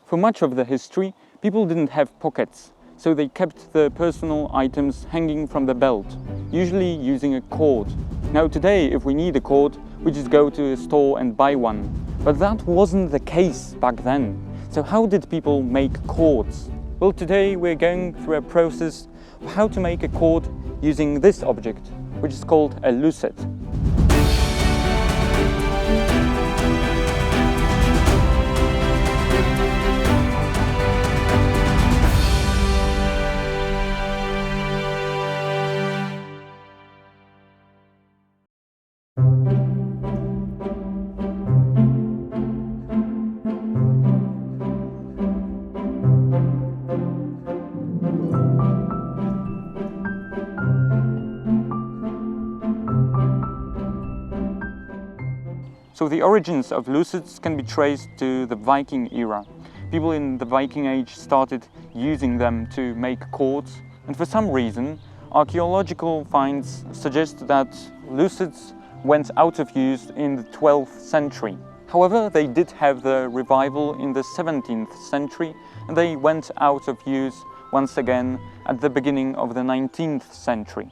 For much of the history, people didn't have pockets, so they kept their personal items hanging from the belt, usually using a cord. Now today, if we need a cord, we just go to a store and buy one. But that wasn't the case back then. So how did people make cords? Well, today we're going through a process of how to make a cord using this object, which is called a lucet. So the origins of lucets can be traced to the Viking era. People in the Viking Age started using them to make cords, and for some reason archaeological finds suggest that lucets went out of use in the 12th century. However, they did have the revival in the 17th century, and they went out of use once again at the beginning of the 19th century.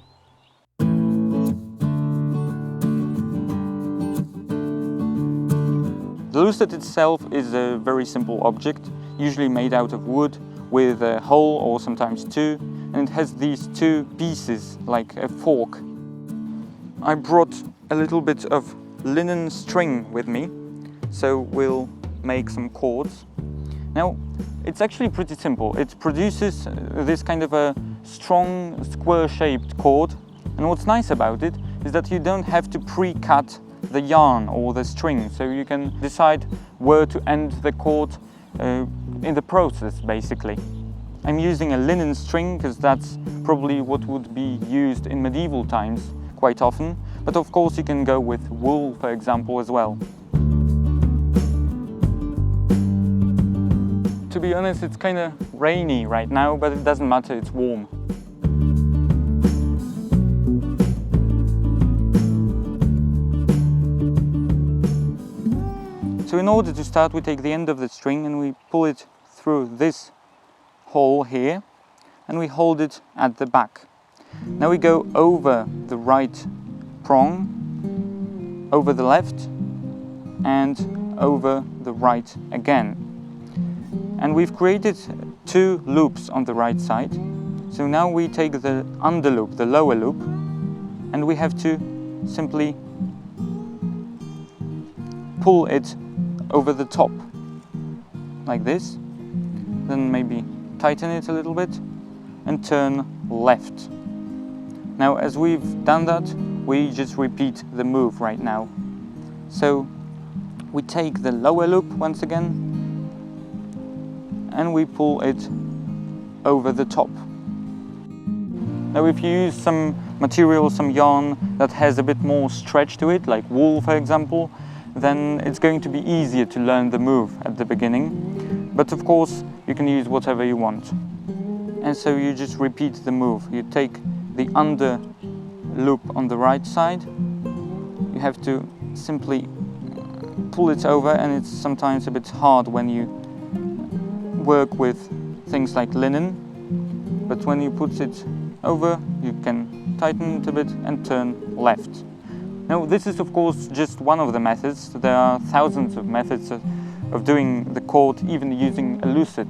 The lucet itself is a very simple object, usually made out of wood with a hole or sometimes two, and it has these two pieces like a fork. I brought a little bit of linen string with me, so we'll make some cords. Now, it's actually pretty simple. It produces this kind of a strong square-shaped cord, and what's nice about it is that you don't have to pre-cut the yarn or the string, so you can decide where to end the cord in the process, basically. I'm using a linen string because that's probably what would be used in medieval times quite often, but of course you can go with wool, for example, as well. To be honest, it's kind of rainy right now, but it doesn't matter, it's warm. So in order to start, we take the end of the string and we pull it through this hole here, and we hold it at the back. Now we go over the right prong, over the left, and over the right again. And we've created two loops on the right side. So now we take the under loop, the lower loop, and we have to simply pull it over the top, like this. Then maybe tighten it a little bit and turn left. Now, as we've done that, we just repeat the move right now. So we take the lower loop once again and we pull it over the top. Now, if you use some material, some yarn that has a bit more stretch to it, like wool for example, then it's going to be easier to learn the move at the beginning. But of course, you can use whatever you want. And so you just repeat the move. You take the under loop on the right side. You have to simply pull it over, and it's sometimes a bit hard when you work with things like linen. But when you put it over, you can tighten it a bit and turn left. Now, this is of course just one of the methods. There are thousands of methods of doing the cord, even using a lucet.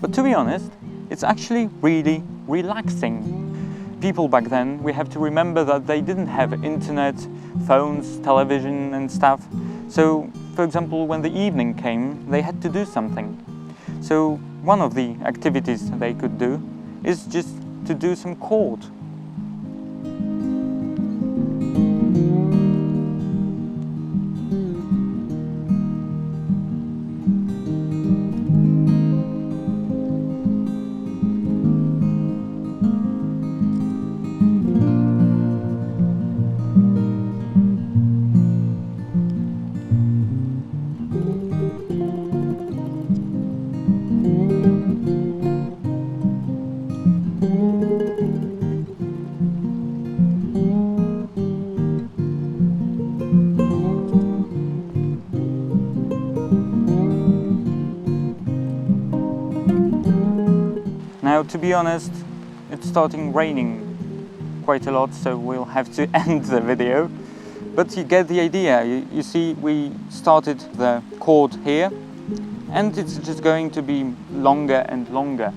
But to be honest, it's actually really relaxing. People back then, we have to remember that they didn't have internet, phones, television and stuff. So, for example, when the evening came, they had to do something. So one of the activities they could do is just to do some cord. Now, to be honest, it's starting raining quite a lot, so we'll have to end the video. But you get the idea. You see, we started the chord here, and it's just going to be longer and longer.